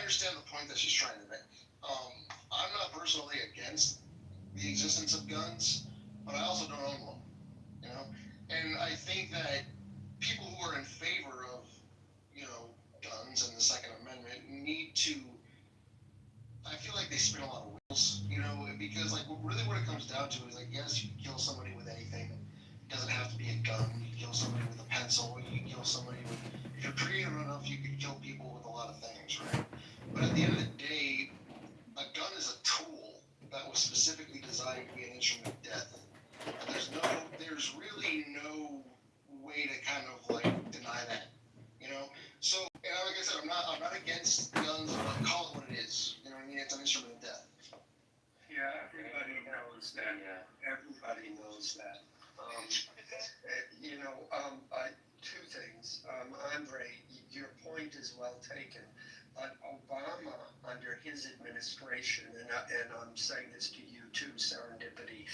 understand the point that she's trying to make. I'm not personally against the existence of guns, but I also don't own one. You know, and I think that people who are in favor of, guns and the Second Amendment need to. I feel like they spin a lot of wheels, because like really what it comes down to is like yes, you can kill somebody with anything. It doesn't have to be a gun. You can kill somebody with a pencil. You can kill somebody with. If you're creative enough, you can kill people with a lot of things, right? But at the end of the day, a gun is a tool that was specifically designed to be an instrument of death. And there's really no way to kind of like deny that, you know. So, and like I said, I'm not against guns, but call it what it is. You know what I mean? It's an instrument of death. Yeah, everybody knows that. Everybody knows that. Two things. Andre, your point is well taken. But Obama, under his administration, and I'm saying this to you too, Serendipity,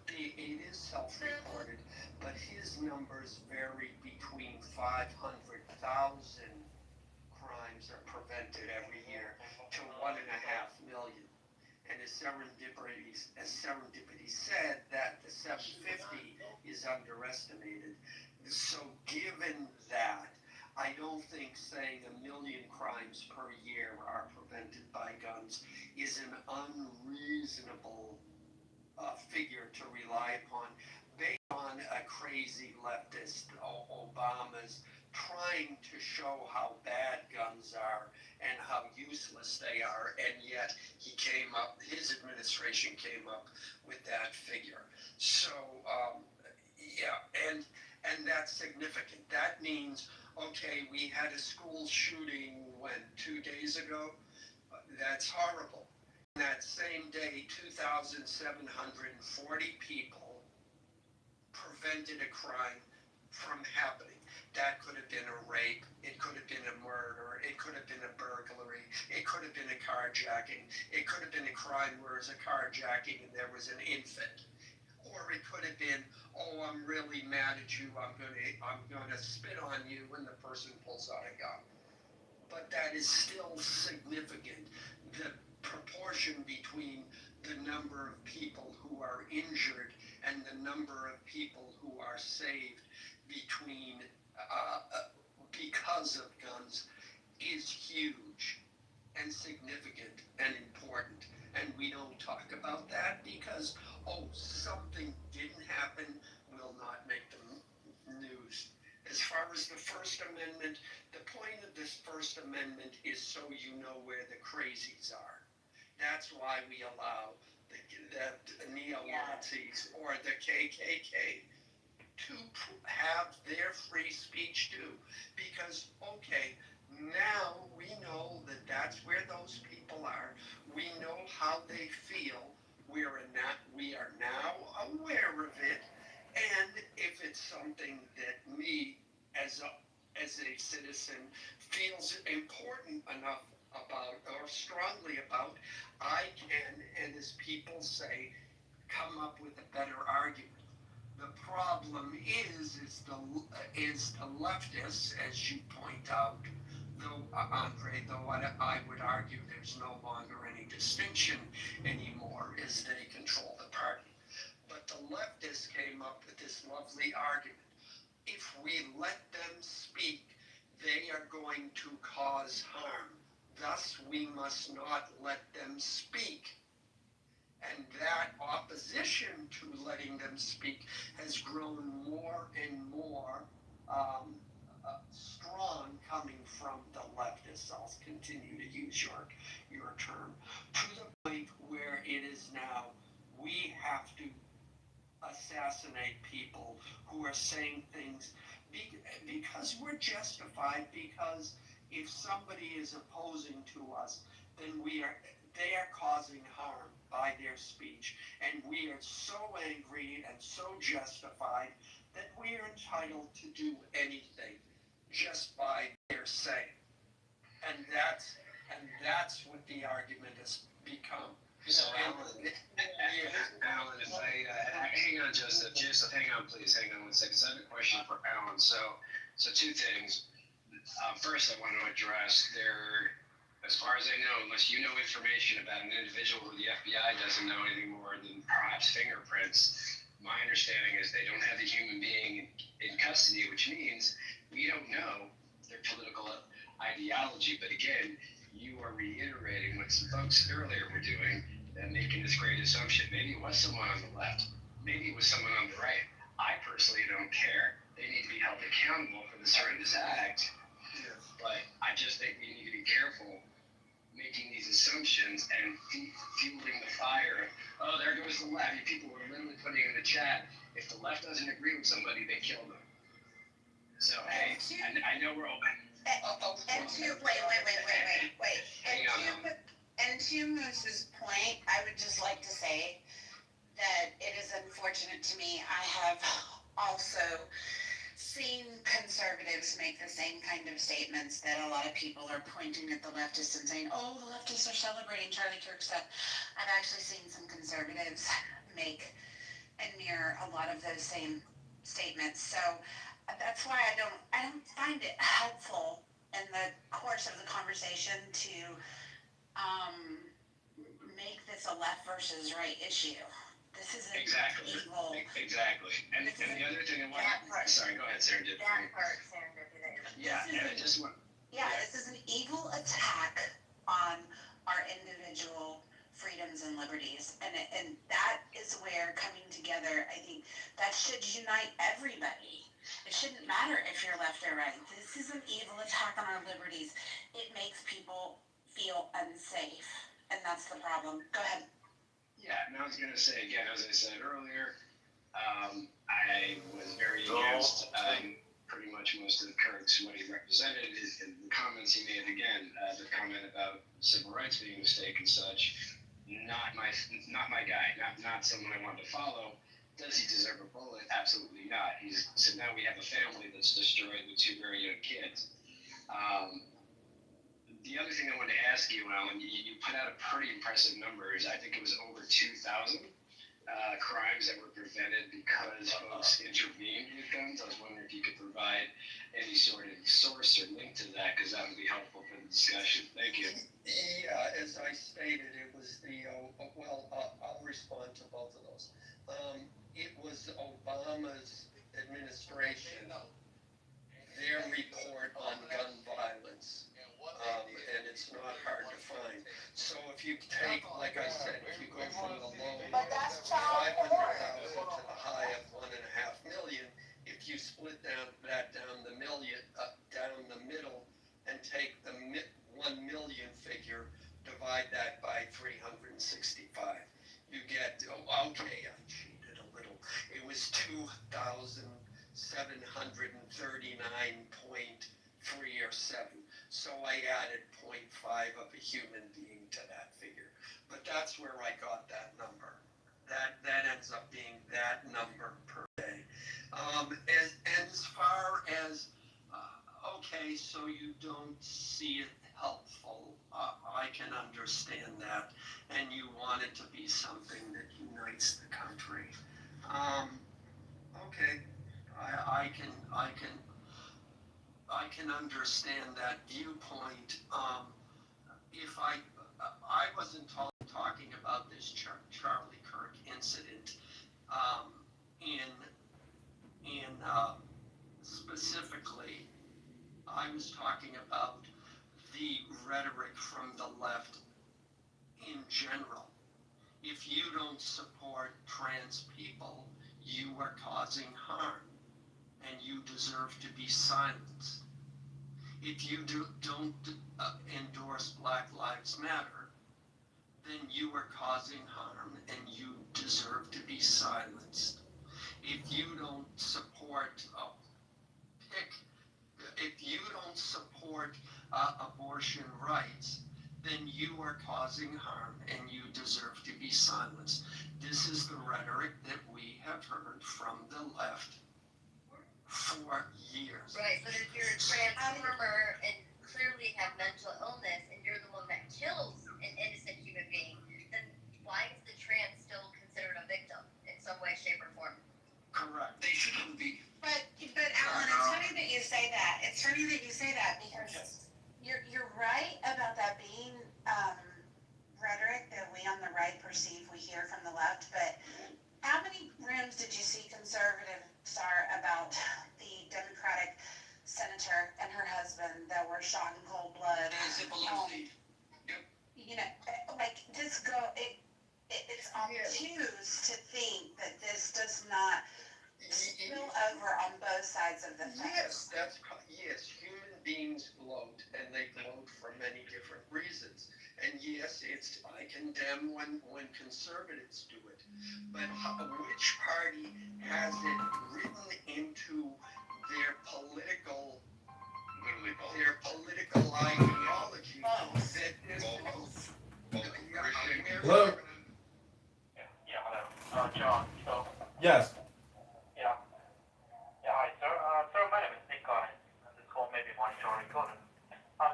it is self-reported, but his numbers vary between 500,000 crimes are prevented every year to 1.5 million. And as Serendipity said, that the 750 is underestimated. So given that, I don't think saying 1 million crimes per year are prevented by guns is an unreasonable figure to rely upon based on a crazy leftist, Obama's trying to show how bad guns are and how useless they are, and yet his administration came up with that figure. So, and that's significant. That means, okay, we had a school shooting, 2 days ago? That's horrible. That same day, 2,740 people prevented a crime from happening. That could have been a rape, it could have been a murder, it could have been a burglary, it could have been a carjacking, it could have been a crime where it was a carjacking and there was an infant. Or it could have been, oh, I'm really mad at you, I'm gonna spit on you when the person pulls out a gun. But that is still significant. The proportion between the number of people who are injured and the number of people who are saved because of guns is huge and significant and important. And we don't talk about that because, something didn't happen, will not make the news. As far as the First Amendment, the point of this First Amendment is so you know where the crazies are. That's why we allow the neo-Nazis or the KKK to have their free speech too. Because, now we know that that's where those people are. We know how they feel. We are now aware of it. And if it's something that me, as a citizen, feels important enough about or strongly about, I can, and as people say, come up with a better argument. The problem is the leftists, as you point out, though, Andre, though I would argue there's no longer any distinction anymore, is they control the party. But the leftists came up with this lovely argument. If we let them speak, they are going to cause harm. Thus, we must not let them speak. And that opposition to letting them speak has grown more and more strong coming from the leftists. I'll continue to use your term. To the point where it is now, we have to assassinate people who are saying things because we're justified, because if somebody is opposing to us, then they are causing harm by their speech, and we are so angry and so justified that we are entitled to do anything just by their saying. And that's what the argument has become. So Alan, hang on, Joseph. Joseph, hang on, please. Hang on 1 second. So I have a question for Alan. So two things. First, I want to address As far as I know, unless you know information about an individual who the FBI doesn't know anything more than perhaps fingerprints, my understanding is they don't have the human being in custody, which means we don't know their political ideology. But again, you are reiterating what some folks earlier were doing and making this great assumption. Maybe it was someone on the left. Maybe it was someone on the right. I personally don't care. They need to be held accountable for this horrendous act. But I just think we need to be careful making these assumptions and fueling the fire. Oh, there goes the left. People were literally putting in the chat, if the left doesn't agree with somebody, they kill them. So, hey, I know we're open. And to Moose's point, I would just like to say that it is unfortunate to me. I have also seen conservatives make the same kind of statements that a lot of people are pointing at the leftists and saying, oh, the leftists are celebrating Charlie Kirk stuff. I've actually seen some conservatives make and mirror a lot of those same statements. So that's why I don't find it helpful in the course of the conversation to make this a left versus right issue. This is Exactly. evil. Exactly. And the other thing I want to, sorry, go ahead, Serendipity. That part, serendipity. Yeah, and I just want. Yeah, this is an evil attack on our individual freedoms and liberties. And that is where coming together, I think, that should unite everybody. It shouldn't matter if you're left or right. This is an evil attack on our liberties. It makes people feel unsafe. And that's the problem. Go ahead. Yeah, and I was going to say again, as I said earlier, I was very against pretty much most of the Kirk's, what he represented, and the comments he made again, the comment about civil rights being a mistake and such, not my guy, not someone I wanted to follow. Does he deserve a bullet? Absolutely not. So now we have a family that's destroyed with two very young kids. The other thing I wanted to ask you, Alan, you put out a pretty impressive numbers. I think it was over 2,000 crimes that were prevented because folks intervened with guns. I was wondering if you could provide any sort of source or link to that, because that would be helpful for the discussion. Thank you. Yeah, as I stated, it was I'll respond to both of those. It was Obama's administration, their report on gun violence. And it's not hard to find. So if you take, like I said, if you go from the low 500,000 to the high of 1.5 million, if you split that down the middle and take the 1 million figure, divide that by 365, you get, okay, I cheated a little. It was 2,739.3 or 7. So I added 0.5 of a human being to that figure. But that's where I got that number. That ends up being that number per day. And as far as, okay, so you don't see it helpful, I can understand that. And you want it to be something that unites the country. Okay, I can understand that viewpoint. If I wasn't talking about this Charlie Kirk incident in specifically, I was talking about the rhetoric from the left in general. If you don't support trans people, you are causing harm, and you deserve to be silenced. If you don't endorse Black Lives Matter, then you are causing harm and you deserve to be silenced. If you don't support abortion rights, then you are causing harm and you deserve to be silenced. This is the rhetoric that we have heard from the left for years. Right, but if you're a transformer and clearly have mental illness and you're the one that kills an innocent human being, then why is the trans still considered a victim in some way, shape, or form? Correct. They shouldn't be. But Alan, it's funny that you say that. It's funny that you say that because you're right about that being blood. Simple home. seed. You know, like this girl, it's obtuse to think that this does not spill over on both sides of the fence. Yes, human beings gloat, and they gloat for many different reasons. And yes, I condemn when conservatives do it. But which party has it written into their political ideology that this both? Hello? Yeah, hello. John, so, Yes. yeah. Yeah, hi, sir. Sir, my name is Nick Collins. This call may be monitoring Collins.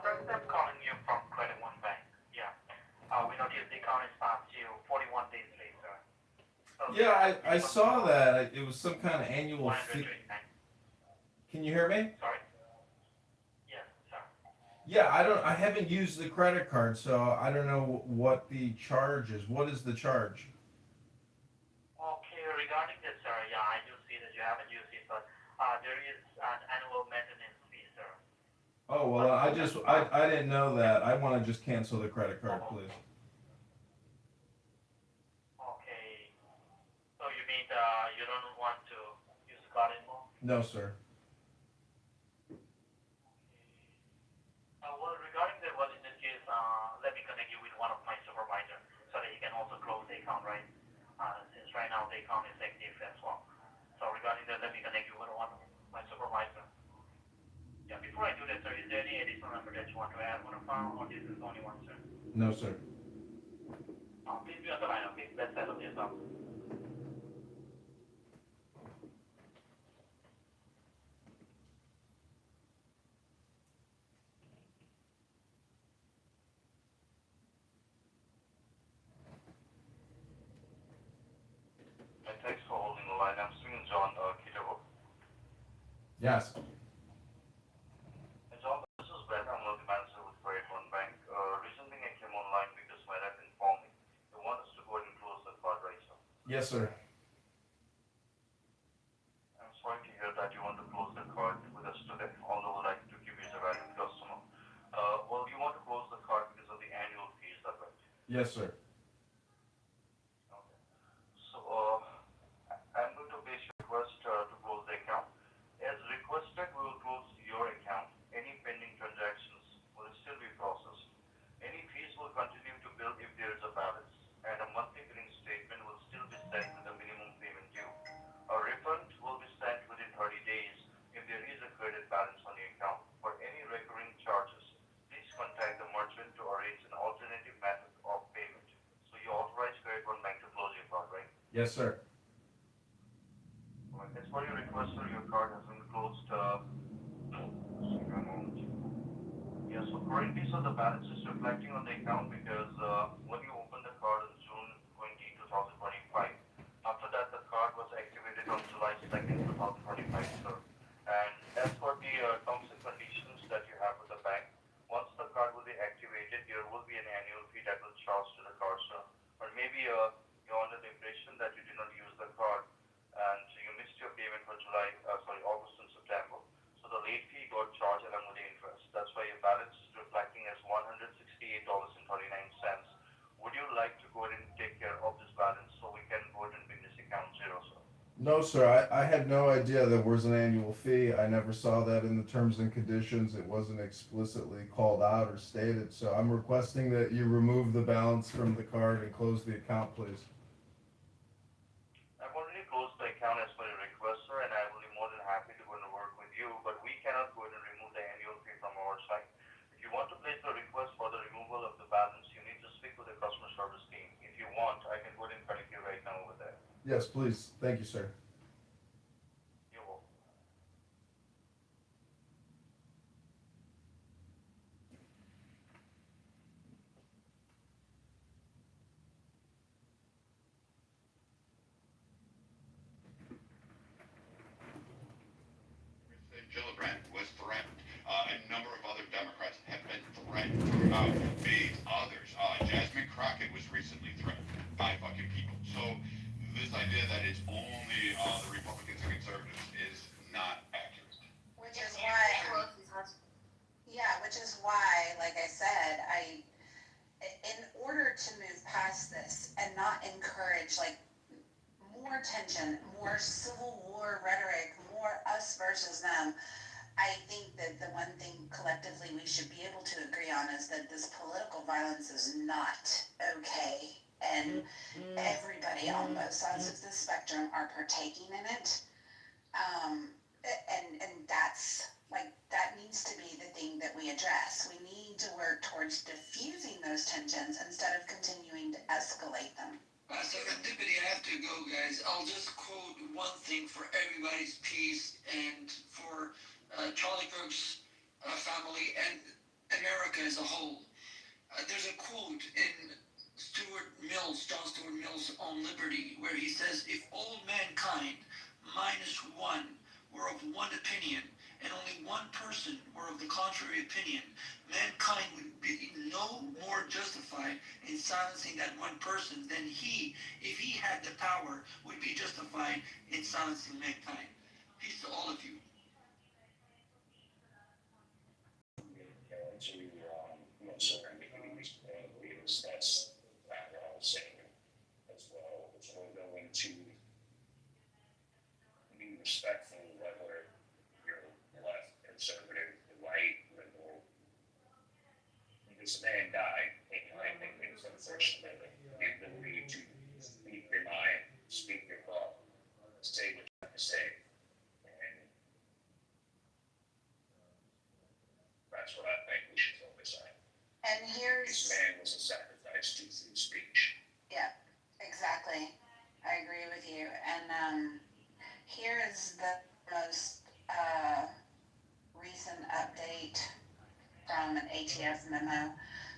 Sir, I'm calling you from Credit One Bank. Yeah. We noticed the account is past due 41 days late, sir. So Yeah, I saw that. It was some kind of annual fee. 129. Can you hear me? Sorry. Yes, sir. Yeah, I haven't used the credit card, so I don't know what the charge is. What is the charge? Okay, regarding this, sir, yeah, I do see that you haven't used it, but there is an annual maintenance fee, sir. Oh, well, I didn't know that. I want to just cancel the credit card, please. Okay. So you mean you don't want to use the card anymore? No, sir. Well, regarding that, well, in this case, let me connect you with one of my supervisors so that he can also close the account, right? Since right now the account is active as well. So regarding that, let me connect you with one of my supervisor. Yeah, before I do that, sir, is there any additional number that you want to add on the file, or this is the only one, sir? No, sir. Please be on the line, okay? Let's settle this up. Thanks for holding the line. I'm speaking John Kitover. Yes. John, this is Ben. I'm the manager with Credit One Bank. Recently I came online because my rep informed me they want us to go ahead and close the card right now. Yes, sir. I'm sorry to hear that you want to close the card with us today, although I'd like to give you as a valued customer. Well, you want to close the card because of the annual fees, is that right? Yes, sir. Okay. So, I'm going to place your request to close the account. As requested, we will close your account. Any pending transactions will still be processed. Any fees will continue to bill if there is a balance, and a monthly billing statement will still be sent with the minimum payment due. A refund will be sent within 30 days if there is a credit balance on the account. For any recurring charges, please contact the merchant to arrange an alternative method of payment. So you authorize Credit One Bank to close your card, right? Yes, sir. Alright, as per your request, sir, your card has been closed. Just give me a moment. Yeah, so currently, so the balance is reflecting on the account because when you opened the card on June 20, 2025, after that the card was activated on July 2nd, 2025, sir. And as per the terms and conditions that you have with the bank, once the card will be activated, there will be an annual fee that will charge to the card, sir. Or maybe you're under the impression that you did not use the card and you missed your payment for August and September. So the late fee got charged along with the interest. That's why your balance is reflecting as $168.39. Would you like to go ahead and take care of this balance so we can go ahead and bring this account zero, sir? No, sir. I had no idea there was an annual fee. I never saw that in the terms and conditions. It wasn't explicitly called out or stated. So I'm requesting that you remove the balance from the card and close the account, please. I've already closed the account as per your request, sir, and I will be more than happy to go and work with you, but we cannot go ahead and remove the annual fee from our side. If you want to place the request for the removal of the balance, you need to speak with the customer service team. If you want, I can go ahead and connect you right now over there. Yes, please. Thank you, sir. You're welcome. Gillibrand was threatened. A number of other Democrats have been threatened. Many others. Jasmine Crockett was recently threatened by fucking people. So this idea that it's only the Republicans and conservatives is not accurate. Which is why, yeah, which is why, like I said, in order to move past this and not encourage like more tension, more civil war rhetoric, more us versus them, I think that the one thing collectively we should be able to agree on is that this political violence is not okay. And everybody on both sides of the spectrum are partaking in it. And that's like, that needs to be the thing that we address. We need to work towards diffusing those tensions instead of continuing to escalate them. Serendipity, I have to go, guys. I'll just quote one thing for everybody's peace and for Charlie Kirk's family and America as a whole. There's a quote in John Stuart Mill's On Liberty, where he says, if all mankind minus one were of one opinion, and only one person were of the contrary opinion, mankind would be no more justified in silencing that one person than he, if he had the power, would be justified in silencing mankind. Peace to all of you. That's what I was saying as well. It's we're going to be respectful whether you're left, conservative, right, liberal. This man died, and I think it was the First Amendment. The ability to speak your mind, speak your thought, say what you have to say. And that's what I think we should focus on. And This man was a sacrifice to free speech. yeah, exactly. I agree with you. And here is the most recent update from an ATF memo.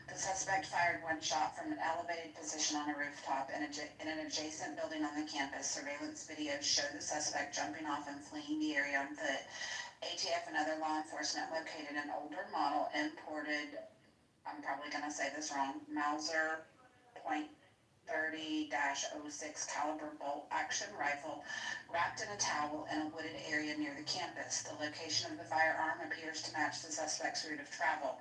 The suspect fired one shot from an elevated position on a rooftop in an adjacent building on the campus. Surveillance videos show the suspect jumping off and fleeing the area on foot. ATF and other law enforcement located an older model imported, I'm probably going to say this wrong, Mauser .30-06 caliber bolt action rifle wrapped in a towel in a wooded area near the campus. The location of the firearm appears to match the suspect's route of travel.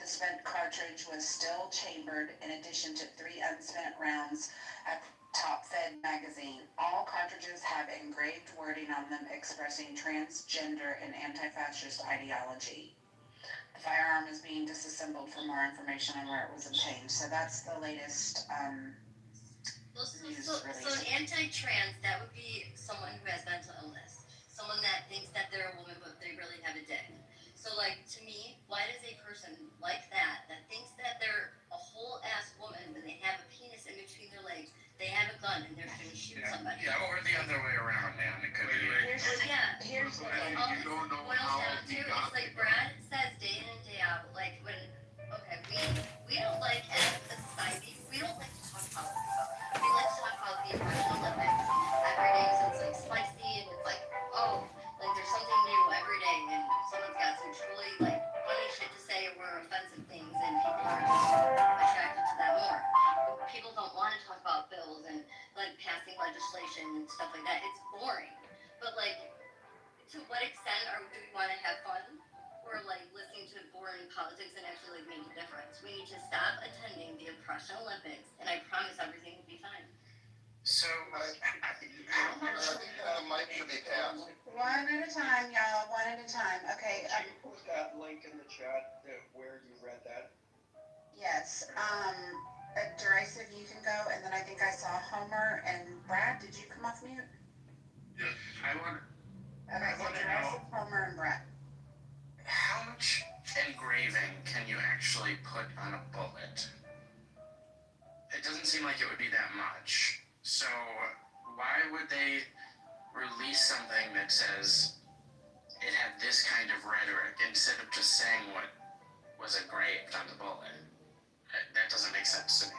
The spent cartridge was still chambered in addition to 3 unspent rounds at the top-fed magazine. All cartridges have engraved wording on them expressing transgender and anti-fascist ideology. The firearm is being disassembled for more information on where it was obtained. So that's the latest news So release. an anti-trans, that would be someone who has mental illness. Someone that thinks that they're a woman but they really have a dick. So like, to me, why does a person like that thinks that they're a whole ass woman when they have a penis in between their legs, they have a gun and they're going to shoot somebody? Yeah, or the other way around, man. It could be. Here's the thing. All this boils down to, it's like Brad says day in and day out, like when, okay, we don't like, as a society, we don't like to talk politics. We like to talk about the Russian Olympics every day, so it's like spicy and it's like, oh, like there's something new every day and someone's got some truly like funny shit to say or offensive things and people are just attracted to that more. People don't want to talk about bills and like passing legislation and stuff like that. It's boring. But like, to what extent do we want to have fun or like listening to boring politics and actually like make a difference? We need to stop attending the oppression Olympics and I promise everything will be fine. So, Mike should be passed. One at a time, y'all. One at a time. Okay. Can you put that link in the chat where you read that? Yes. Derisive, you can go, and then I think I saw Homer and Brad. Did you come off mute? yes, I want. Okay, so I wanna Derisive, Homer, and Brad. How much engraving can you actually put on a bullet? It doesn't seem like it would be that much. So why would they release something that says it had this kind of rhetoric instead of just saying what was engraved on the bullet? That doesn't make sense to me.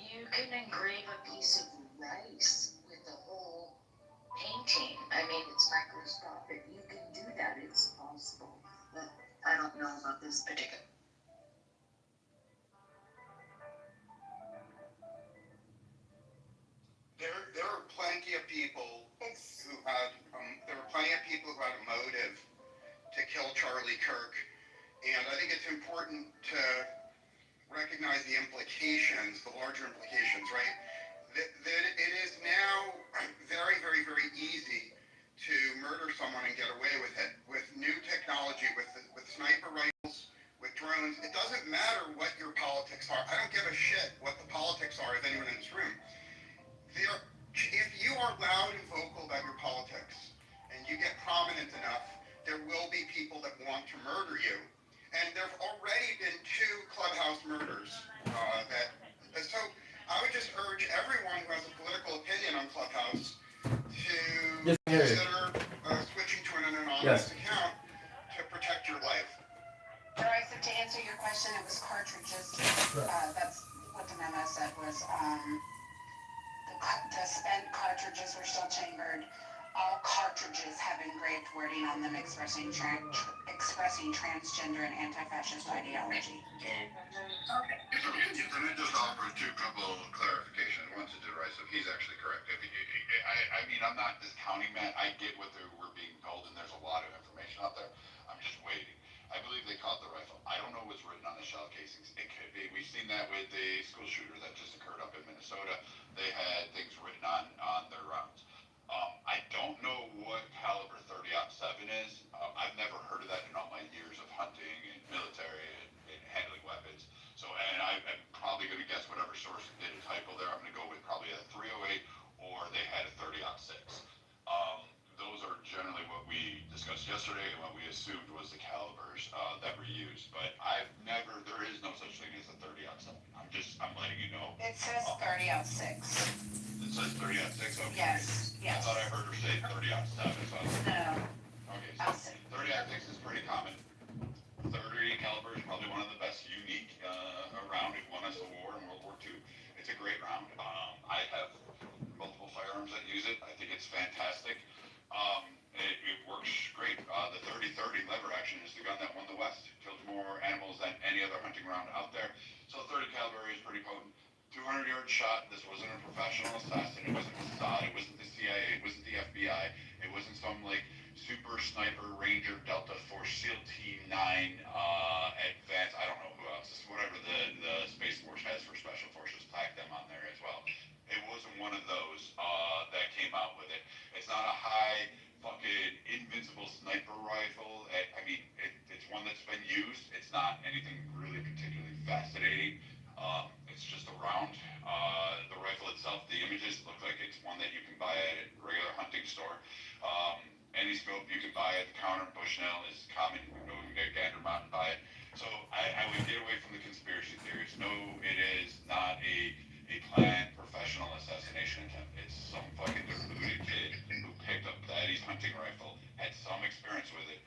You can engrave a piece of rice with a whole painting. I mean, it's microscopic. You can do that. It's possible. But I don't know about this particular. There are plenty of people who had a motive to kill Charlie Kirk And I think it's important to recognize the implications, the larger implications, right? That it is now very, very, very easy to murder someone and get away with it. With new technology, with sniper rifles, with drones, it doesn't matter what your politics are. I don't give a shit what the politics are of anyone in this room. If you are loud and vocal about your politics and you get prominent enough, there will be people that want to murder you. And there have already been 2 clubhouse murders. So I would just urge everyone who has a political opinion on Clubhouse to consider switching to an anonymous account to protect your life. Alright, so to answer your question, it was cartridges. That's what the memo said was, the spent cartridges were still chambered. All cartridges have engraved wording on them expressing transgender and anti-fascist ideology. Let me just offer 2 couple clarifications. One to Derisive, he's actually correct. I mean, I'm not discounting that. I get what we're being told, and there's a lot of information out there. I'm just waiting. I believe they caught the rifle. I don't know what's written on the shell casings. It could be. We've seen that with the school shooter that just occurred up in Minnesota. They had things written on their rounds. I don't know what caliber 30-07 is. I've never heard of that in all my years of hunting and military and handling weapons. So, and I'm probably going to guess whatever source did a typo there. I'm going to go with probably a 308 or they had a 30-06. Those are generally what we discussed yesterday and what we assumed was the calibers that were used. But there is no such thing as a 30-07. I'm letting you know. It says 30-06. It says 30-06? Okay. Yes. I thought I heard her say 30-07. So No. okay, so 30-06 is pretty common. 30 caliber is probably one of the best unique around. It won us a war in World War II. It's a great round. I have multiple firearms that use it. I think it's fantastic. It works great. The 30-30 lever action is the gun that won the West. Killed more animals than any other hunting round out there. So 30 caliber is pretty potent. 200-yard shot. This wasn't a professional assassin. It wasn't Mossad. It wasn't the CIA. It wasn't the FBI. It wasn't some like super sniper ranger Delta Force SEAL Team 9 advanced. I don't know who else. It's whatever the Space Force has for special forces. Tag them on there as well. It wasn't one of those that came out with it. It's not a high fucking invincible sniper rifle. I mean, it's one that's been used. It's not anything really particularly fascinating. It's just a round. The rifle itself, the images look like it's one that you can buy at a regular hunting store. Any scope you can buy at the counter. Bushnell is common. You can go and get Gander-Mount and buy it. So I would get away from the conspiracy theories. No, it is not a planned professional assassination attempt. It's some fucking deluded kid who picked up Daddy's hunting rifle, had some experience with it,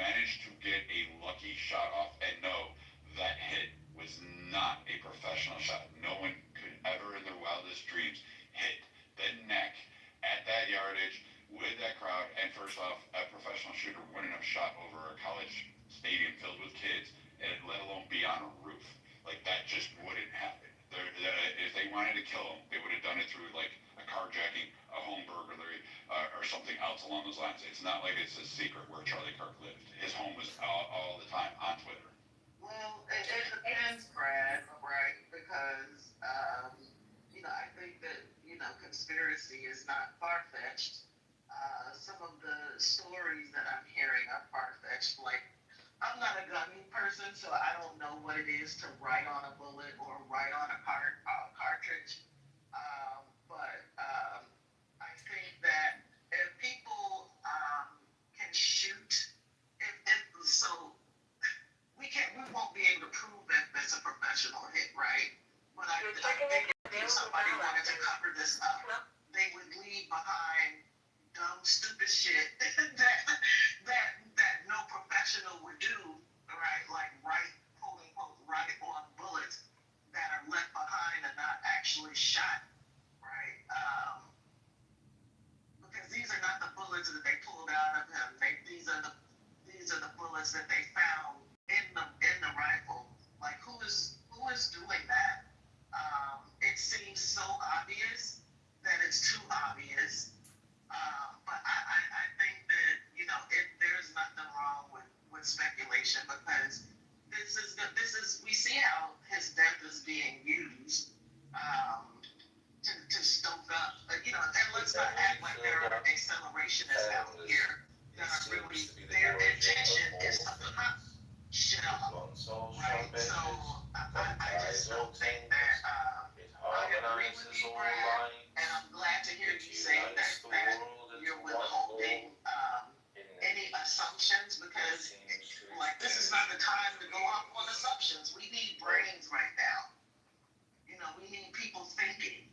managed to get a lucky shot off, and no, that hit was not a professional shot. No one could ever in their wildest dreams hit the neck at that yardage with that crowd. And first off, a professional shooter wouldn't have shot over a college stadium filled with kids, and let alone be on a roof. Like, that just wouldn't happen. If they wanted to kill him, they would have done it through like a carjacking, a home burglary, or something else along those lines. It's not like it's a secret where Charlie Kirk lived. His home was all the time on Twitter. Well, it depends, Brad, right? Because, I think that, conspiracy is not far-fetched. Some of the stories that I'm hearing are far-fetched. Like, I'm not a gun person, so I don't know what it is to write on a bullet or write on a cartridge. But I think that if people can shoot, we won't be able to prove that that's a professional hit, right? But I think if somebody wanted to cover this up, they would leave behind dumb, stupid shit that no professional would do, right? Like write, quote unquote, write on bullets that are left behind and not actually shot. something that, I agree with you, Brad, and I'm glad to hear you say that you're withholding, any assumptions, because, like, this is not the time to go off on assumptions. We need brains right now. You know, we need people thinking,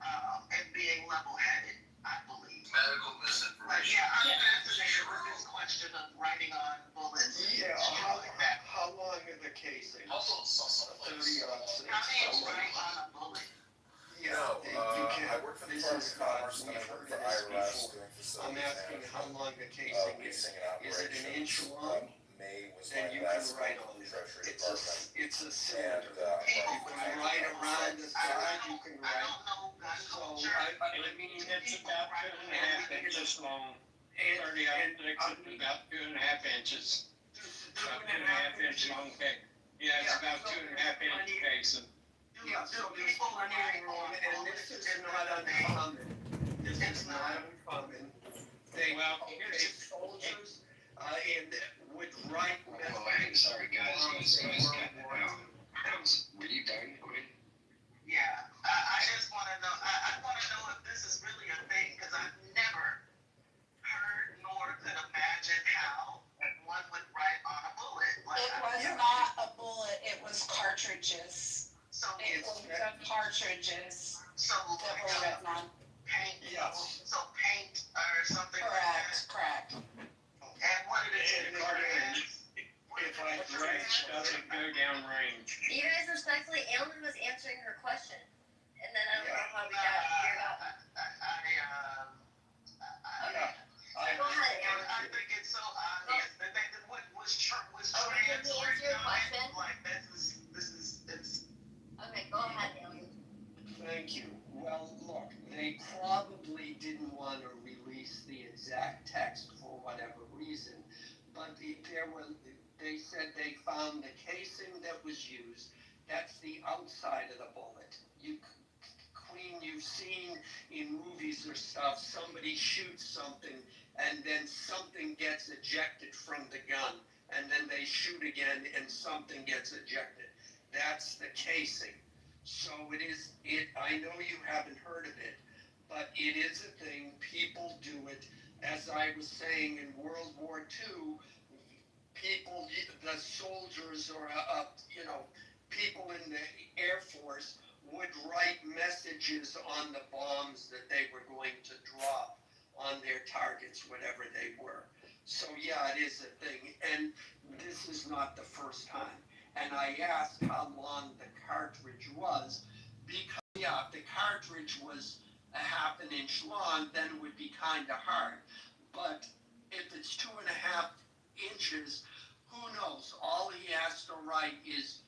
and being level-headed, I believe. Medical But misinformation. yeah, I'm fascinated with this question of writing on bullets. Yeah, shit like that. how long are the casings? Also, saw 30 on 6. How do you write on a bullet? Yeah, No, you can't. I work for the This Department is of Commerce and I we've work heard for of this IRS before. doing facilities I'm asking how management, long the casing is. leasing and Is it an inch operations. long? May was Then my you can last write month on in the it. Treasury It's a, Department. it's a And, cylinder. You can write around the side, you can I write. don't know gun So culture. I mean, it's about 2.5 inches long. 30 And, optics, it's about 2.5 inches. two About and a half 2.5 inch long case. Yeah, it's Yeah, about so 2.5 inch there's casing. Yeah, so there's plenty of room, and this is not uncommon. This is not uncommon. They, Well, okay, soldiers, and would write Oh, I'm messages sorry, guys. Were you done, Quinn? Yeah, I just wanna know, I wanna know if this is really a thing, cause I've never heard nor could imagine how one would write on a bullet. Like, It was not a bullet, it was cartridges. so, It was the cartridges so that were written on. paint, Yes. so paint or something like that. Correct. And what did it say? And cartridge. If I Range doesn't go down range. You guys respectfully, Alan was answering her question, and then I don't know how we got here. Go ahead, Alan. I think it's so obvious that what was was Oh, can he answer your question? like this is it's. Okay, go ahead, Alan. Thank you. Well, look, they probably didn't want to release the exact text for whatever reason, but they said they found the casing that was used. That's the outside of the bullet. Queen, you've seen in movies or stuff, somebody shoots something and then something gets ejected from the gun, and then they shoot again and something gets ejected. That's the casing. So I know you haven't heard of it, but it is a thing. People do it. As I was saying, in World War II, the soldiers or, people in the Air Force would write messages on the bombs that they were going to drop on their targets, whatever they were. So yeah, it is a thing. And this is not the first time. And I asked how long the cartridge was, because if the cartridge was a half an inch long, then it would be kind of hard. But if it's 2.5 inches, who knows? All he has to write is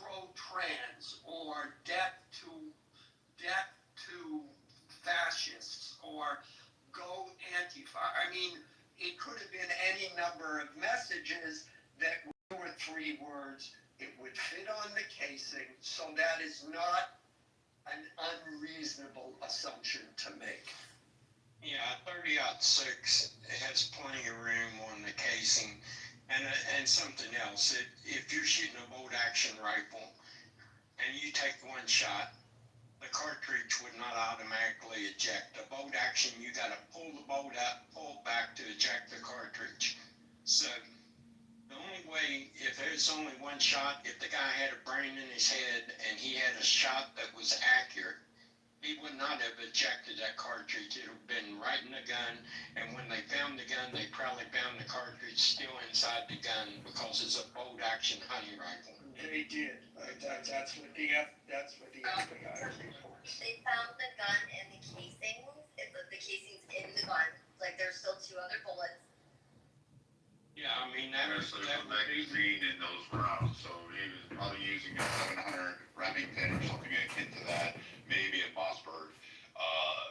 pro-trans or death to fascists or go Antifa. I mean, it could have been any number of messages that were 3 words. It would fit on the casing, so that is not an unreasonable assumption to make. Yeah, 30-06 has plenty of room on the casing. And something else, if you're shooting a bolt action rifle and you take one shot, the cartridge would not automatically eject. The bolt action, you gotta pull the bolt out, pull back to eject the cartridge. So the only way, if there's only one shot, if the guy had a brain in his head and he had a shot that was accurate, he would not have ejected that cartridge. It would have been right in the gun, and when they found the gun, they probably found the cartridge still inside the gun because it's a bolt action hunting rifle. They did. That's what the FBI reports. They found the gun and the casings. The casings in the gun. Like there's still 2 other bullets. Yeah, I mean, that There's would a magazine in those rounds, so he was probably using a 700 Remington or something akin to that, maybe a Mossberg,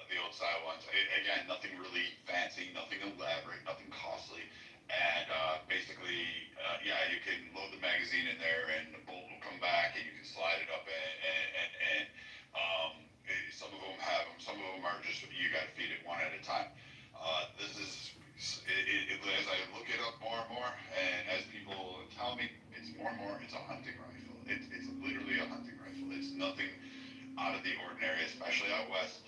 the old style ones. Again, nothing really fancy, nothing elaborate, nothing costly, and basically, you can load the magazine in there, and the bolt will come back, and you can slide it up, and some of them have them, some of them are just you got to feed it one at a time. This is. As I look it up more and more, and as people tell me, it's more and more, it's a hunting rifle. It's literally a hunting rifle. of the ordinary, especially out west.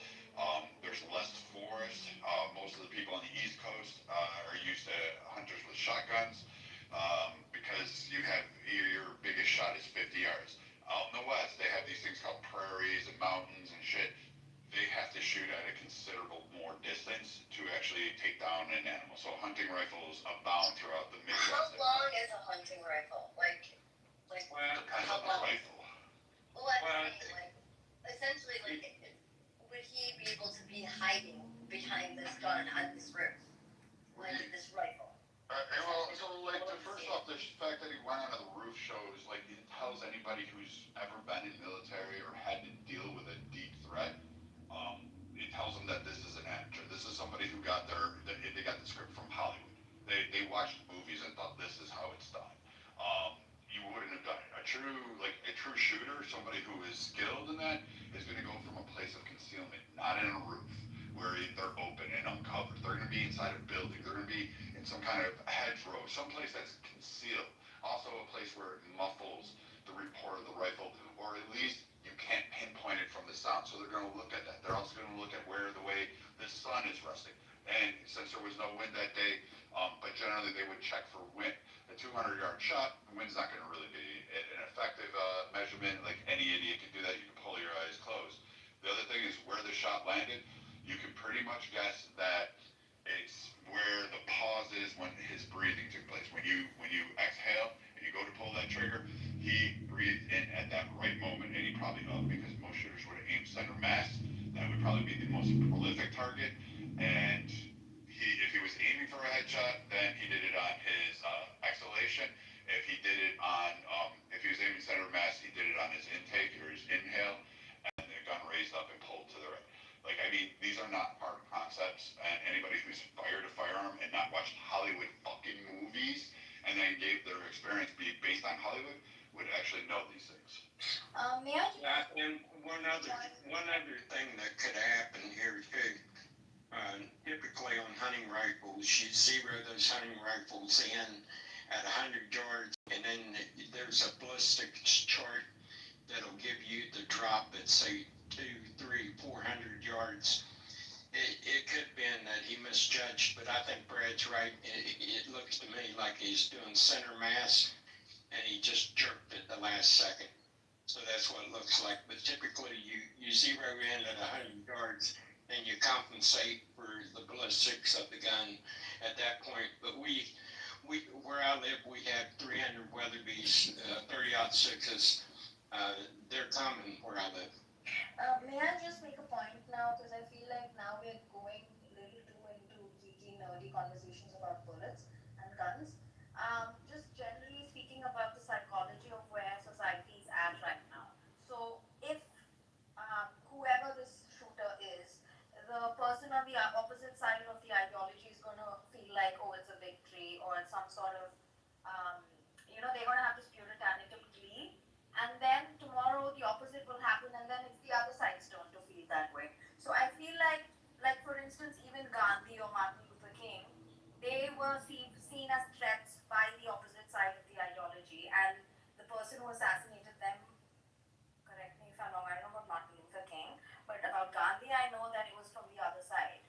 There's less forest. Most of the people on the East Coast are used to hunters with shotguns because your biggest shot is 50 yards. Out in the West, they have these things called prairies and mountains and shit. They have to shoot at a considerable more distance to actually take down an animal. So hunting rifles abound throughout the How Midwest. long is a hunting rifle? Like Well, Depends how on the long? rifle. Well, I'm Well, saying, like, essentially, like, would he be able to be hiding behind this gun on this roof? Like, this rifle? Well, so like first off, the fact that he went onto the roof shows like it tells anybody who's ever been in military or had to deal with a deep threat. It tells them that this is an actor. This is somebody who got they got the script from Hollywood. They watched movies and thought this is how it's done. You wouldn't have done it. A true shooter, somebody who is skilled in that, is going to go from a place of concealment, not in a roof where they're open and uncovered. They're going to be inside a building. They're going to be in some kind of hedgerow, someplace that's concealed. Also a place where it muffles the report of the rifle, or at least you can't pinpoint it from the sound. So they're going to look at that. They're also going to look at the way the sun is resting. And since there was no wind that day, but generally they would check for wind. A 200-yard shot, the wind's not going to really be an effective measurement. Like any idiot can do that. You can pull your eyes closed. The other thing is where the shot landed. You can pretty much guess that it's where the pause is when his breathing took place. When you exhale and you go to pull that trigger, he breathed in at that right moment, and he probably because most shooters would have aimed center mass. That would probably be the most prolific target. And if he was aiming for a headshot, then he did it on his exhalation. If he did it on, if he was aiming center mass, he did it on his intake or his inhale, and the gun raised up and pulled to the right. Like, I mean, these are not hard concepts, and anybody who's fired a firearm and not watched Hollywood fucking movies and then gave their experience be based on Hollywood would actually know these things. May I? Yeah, and one other thing that could happen here too. Typically on hunting rifles, you zero those hunting rifles in at 100 yards, and then there's a ballistics chart that'll give you the drop at say 200, 300, 400 yards. It could have been that he misjudged, but I think Brad's right. It looks to me like he's doing center mass, and he just jerked at the last second. So that's what it looks like. But typically, you zero in at 100 yards, and you compensate for the ballistics of the gun at that point. But where I live, we have 300 Weatherby's 30-06s. They're common where I live. May I just make a point now, because I feel like now we're going a little too into geeky, nerdy conversations about bullets and guns. Just generally speaking about the psychology of where society is at right now. So if whoever this shooter is, the person on the opposite side of the ideology is going to feel like, oh, it's a victory, or it's some sort of, they're going to have this puritanical glee. And then tomorrow the opposite will happen, and then it's the other side's turn to feel that way. So I feel like for instance, even Gandhi or Martin Luther King, they were seen as threats by the opposite side of the ideology, and the person who assassinated them, correct me if I'm wrong, I don't know about Martin Luther King, but about Gandhi, I know that it was from the other side.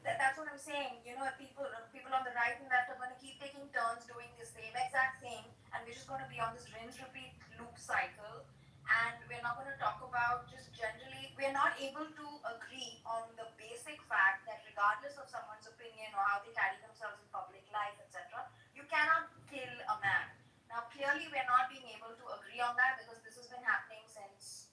That's what I'm saying. People on the right and left are going to keep taking turns doing the same exact thing, and we're just going to be on this rinse repeat loop cycle. And we're not going to talk about just generally. We're not able to agree on the basic fact that regardless of someone's opinion or how they carry themselves in public life, etc., you cannot kill a man. Now, clearly, we're not being able to agree on that because this has been happening since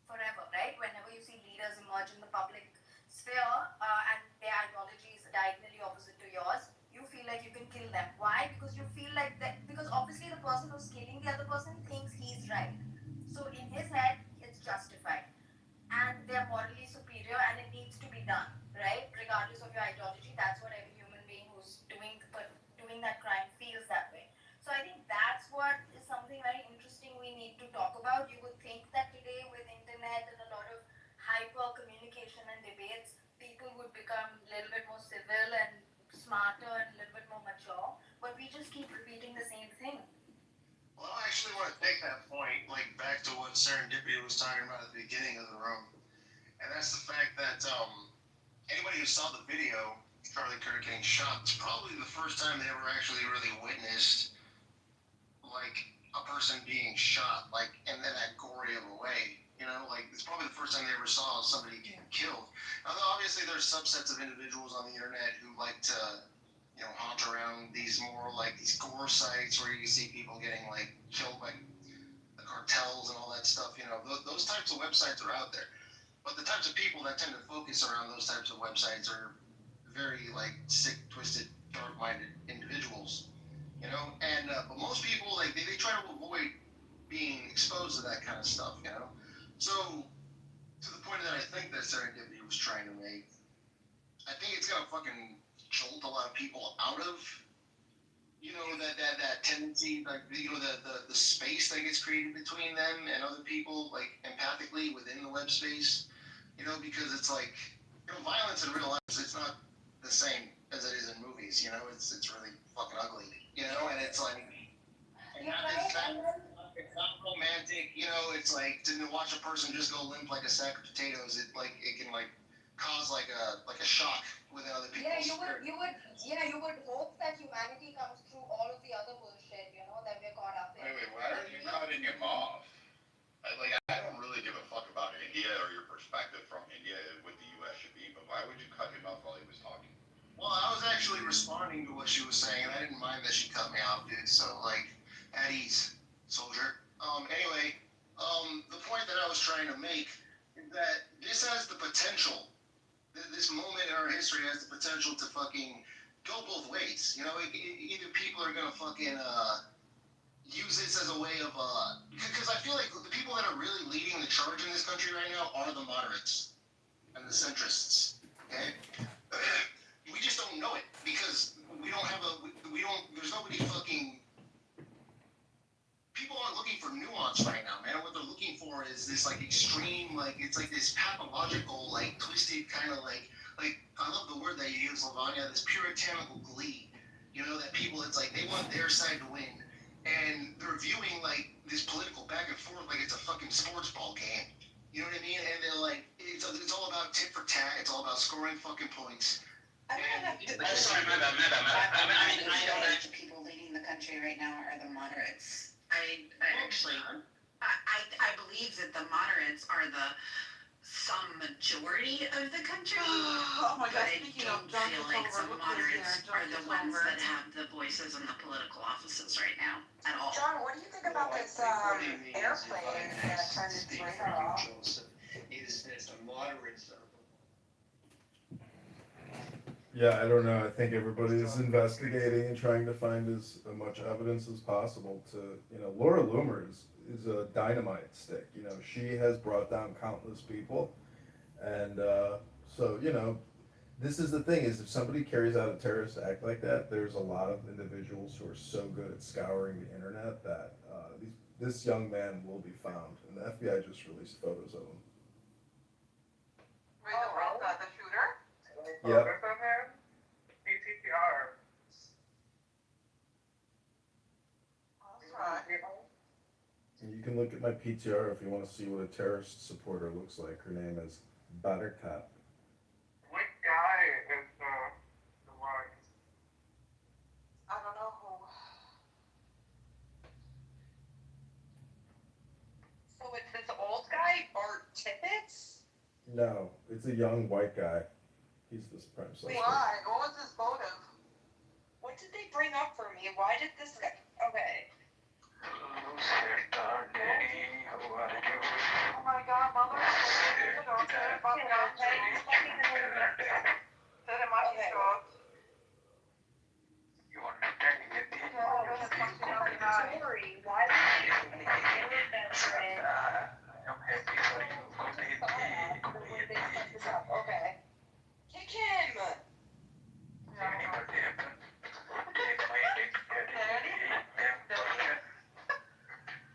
forever, right? Whenever you see leaders emerge in the public sphere and their ideology is diagonally opposite to yours, you feel like you can kill them. Why? Because you feel like that, because obviously the person who's killing the other person thinks he's right. So in his head, it's justified. And they're morally superior and it needs to be done, right? Regardless of your ideology, that's what every human being who's doing that crime feels that way. So I think that's what is something very interesting we need to talk about. You would think that today with internet and a lot of hyper communication and debates, people would become a little bit more civil and smarter and a little bit more mature, but we just keep repeating the same thing. Well, actually, want to take that point, like, back to what Serendipity was talking about at the beginning of the room. And that's the fact that anybody who saw the video, Charlie Kirk getting shot, it's probably the first time they ever actually really witnessed, like, a person being shot, like, and then that gory of a way. You know, like, it's probably the first time they ever saw somebody getting killed. Now, obviously, there's subsets of individuals on the internet who like to, you know, haunt around these more, like, these gore sites where you see people getting, like, killed by the cartels and all that stuff. You know, those types of websites are out there. But the types of people that tend to focus around those types of websites are very, like, sick, twisted, dark-minded individuals. You know, and but most people, like, they try to avoid being exposed to that kind of stuff, you know. So, to the point that I think that Serendipity was trying to make, I think it's gonna fucking jolt a lot of people out of, you know, that tendency, like, you know, the space that gets created between them and other people, like, empathically within the web space, you know, because it's like, you know, violence in real life, it's not the same as it is in movies, you know, it's really fucking ugly, you know, and it's like, it's not romantic, you know, it's like, to watch a person just go limp like a sack of potatoes, it can, like, cause, like a shock within other people. You would hope that humanity comes through all of the other bullshit, you know, that we're caught up in. Wait, why are you cutting him off? I don't really give a fuck about India or your perspective from India with the U.S. should be, but why would you cut him off while he was talking? Well, I was actually responding to what she was saying, and I didn't mind that she cut me off, dude. So, like, at ease, soldier. Anyway, the point that I was trying to make is that this has the potential. This moment in our history has the potential to fucking go both ways. You know, either people are gonna fucking use this as a way of because I feel like the people that are really leading the charge in this country right now are the moderates and the centrists. Okay. We just don't know it because we don't have there's nobody fucking, people aren't looking for nuance right now, man. What they're looking for is this, like, extreme, like, it's like this pathological, like, twisted kind of, like, I love the word that you use, Lavanya, this puritanical glee, you know, that people, it's like, they want their side to win, and they're viewing, like, this political back and forth like it's a fucking sports ball game, you know what I mean? And they're like, it's all about tit for tat, it's all about scoring fucking points. Sorry, my bad. I mean, I don't The people leading the country right now are the moderates. I believe that the moderates are some majority of the country. Oh my God, But I speaking don't of John feel like Kitover, the look who's moderates there, are John the ones Kitover. that have the voices in the political offices right now at all. John, what do you think about this airplane that turned its radar off? Is that the moderates are Yeah, I don't know. I think everybody's investigating and trying to find as much evidence as possible to, you know, Laura Loomer is a dynamite stick. You know, she has brought down countless people. And so, you know, this is the thing is if somebody carries out a terrorist act like that, there's a lot of individuals who are so good at scouring the internet that this young man will be found. And the FBI just released photos of him. Wait, the shooter? Yep. PTR. That's right. And you can look at my PTR if you want to see what a terrorist supporter looks like. Her name is Buttercup. Which guy is the one? I don't know who. So it's this old guy, or Tippets? No, it's a young white guy. He's this prime suspect. Why? What was his motive? What did they bring up for me? Why did this guy? Okay. Hello, Danny. How are you? Oh my God, mother. You understand me? Sorry, why would you be a veteran? I'm happy for you. Okay. Kick him! Danny, what happened?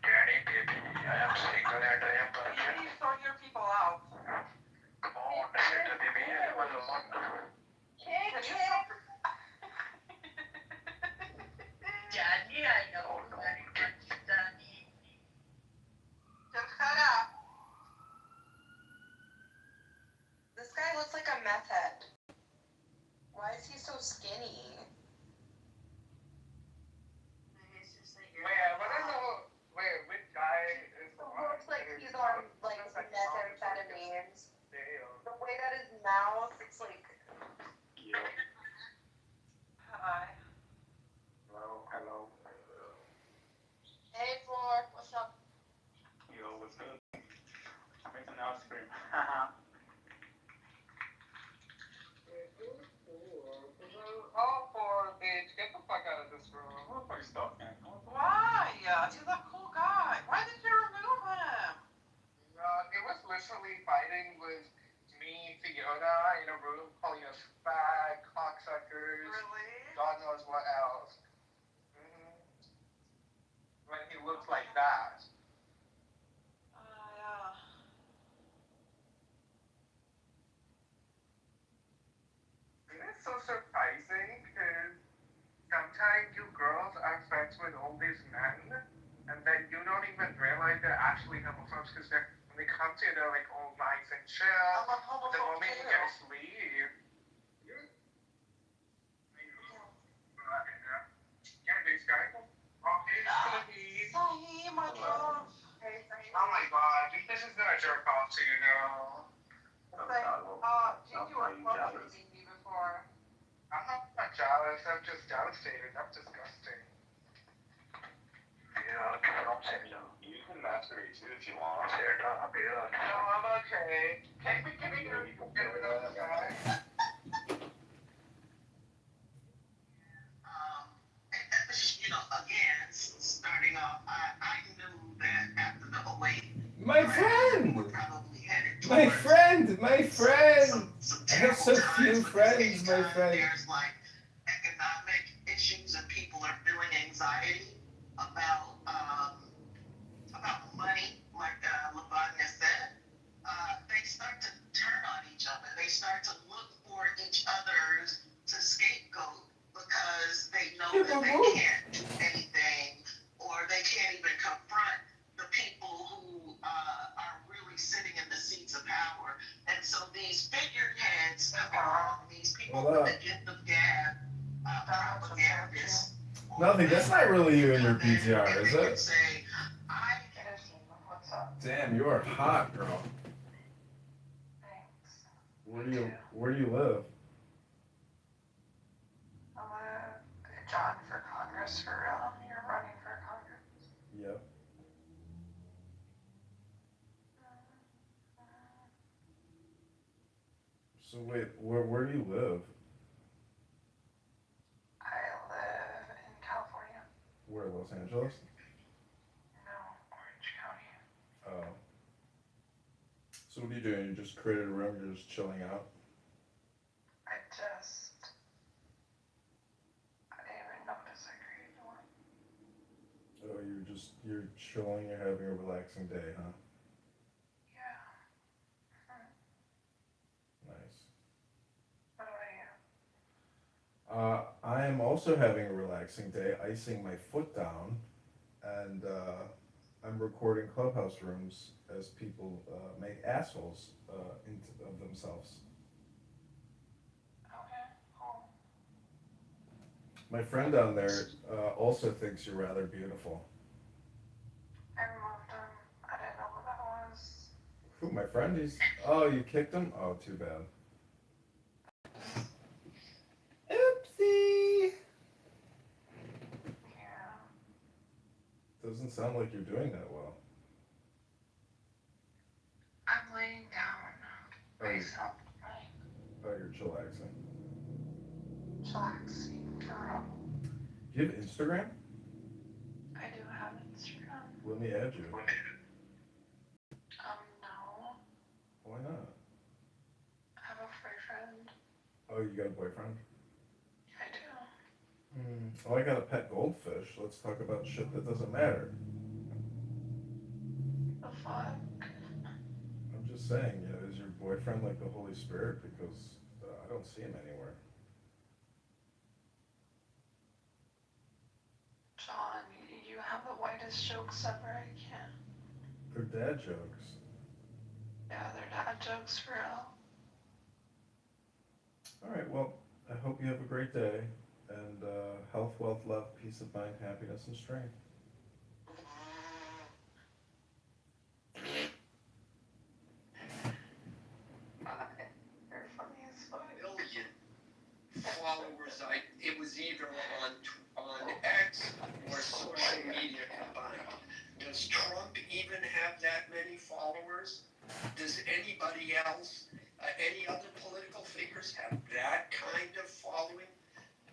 Danny, baby, I am single and I am virgin. Please sort your people out. Come on, baby, I am alone. Kick him! girls are friends with all these men, and then you don't even realize they're actually homophobes because when they come to you, they're like all nice and chill. I'm a homophobe The moment you too. guys leave, you're this guy. Oh, hey, Stevie. Sahi, my love. Oh my god, this is gonna jerk off to you now. Gigi was loving me before. I'm not jealous, I'm just devastated. I'm disgusting. Yeah, don't say so. You can masturbate too if you want. They're not good. No, I'm okay. Can we get rid of that guy? Again, starting off, I knew that after the 08, My friend! we're probably headed My towards friend! My friend! some I have so terrible few times, but friends, at the my same friend. time, there's like economic issues and people are feeling anxiety about money, like Lavanya said. They start to turn on each other. They start to look for each other's to scapegoat because they know that they can't do anything or they can't even confront the people who are really sitting in the seats of power. And so these figureheads come along, these people with the gift of gab, propagandists. Nothing, that's not really you in your PTR, is They can it? say, I Damn, you are hot, girl. Thanks. Where do you live? I'm a John for Congress for real. You're running for Congress. Yep. So wait, where do you live? I live in California. Where, Los Angeles? No, Orange County. Oh. So what are you doing? You just created a room, you're just chilling out? I didn't even notice I created one. Oh, you're chilling, you're having a relaxing day, huh? Yeah. Nice. What about you? I am also having a relaxing day, icing my foot down, and I'm recording clubhouse rooms as people make assholes of themselves. Okay, cool. My friend down there also thinks you're rather beautiful. I removed him. I didn't know who that was. Who, my friend? Oh, you kicked him? Oh, too bad. Oopsie! Yeah. Doesn't sound like you're doing that well. I'm laying down. Myself. Oh, you're chillaxing. Chillaxing for real. Do you have Instagram? I do have Instagram. Let me add you. No. Why not? I have a boyfriend. Oh, you got a boyfriend? I do. Oh, I got a pet goldfish. Let's talk about shit that doesn't matter. The fuck? I'm just saying, is your boyfriend like the Holy Spirit? Because I don't see him anywhere. John, you have the whitest jokes ever. I can't. They're dad jokes. Yeah, they're dad jokes for real. All right, well, I hope you have a great day, and health, wealth, love, peace of mind, happiness, and strength. You're funny as fuck. Million followers. It was either on X or social media combined. Does Trump even have that many followers? Does anybody else, any other political figures have that kind of following?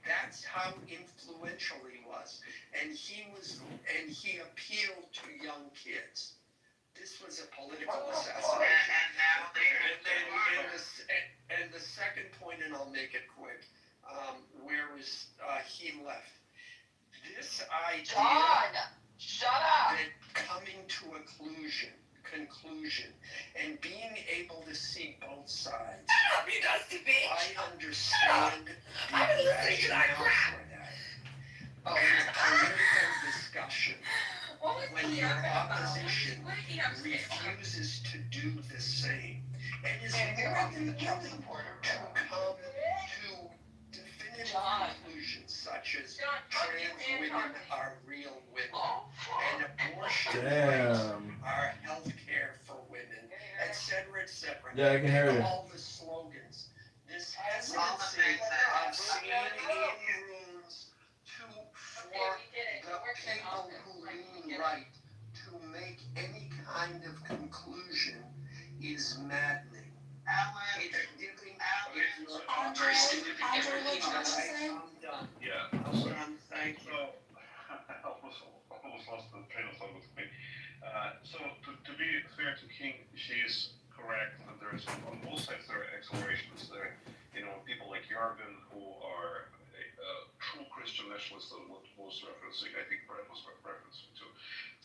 That's how influential he was, and he appealed to young kids. This was a political assassination. And now And the second point, and I'll make it quick, where is he left? This idea John, shut up. that coming to a conclusion and being able to see both sides. He does to me. I understand the rationale for that. political discussion when your opposition refuses to do the same and is more than willing to come to definitive conclusions such as trans women are real women and abortion rights are health care for women, etc., etc. Yeah, I can hear you. All the slogans. This hesitancy I've seen in rooms for the people who lean right to make any kind of conclusion is maddening. It's giving Andre, what you want to say? I'm done. Yeah. I'm done. Thank you. So, I almost lost the train of thought with me. So to be fair to King, she is correct that there is on both sides there are explorations. There, people like Yarvin who are true Christian nationalists, what was referencing, I think Brett was referencing to.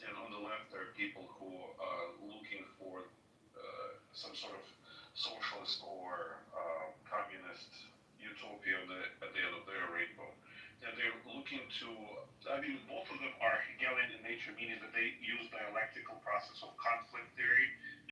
And on the left, there are people who are looking for some sort of socialist or communist utopia at the end of their rainbow. And they're looking to, I mean, both of them are Hegelian in nature, meaning that they use dialectical process of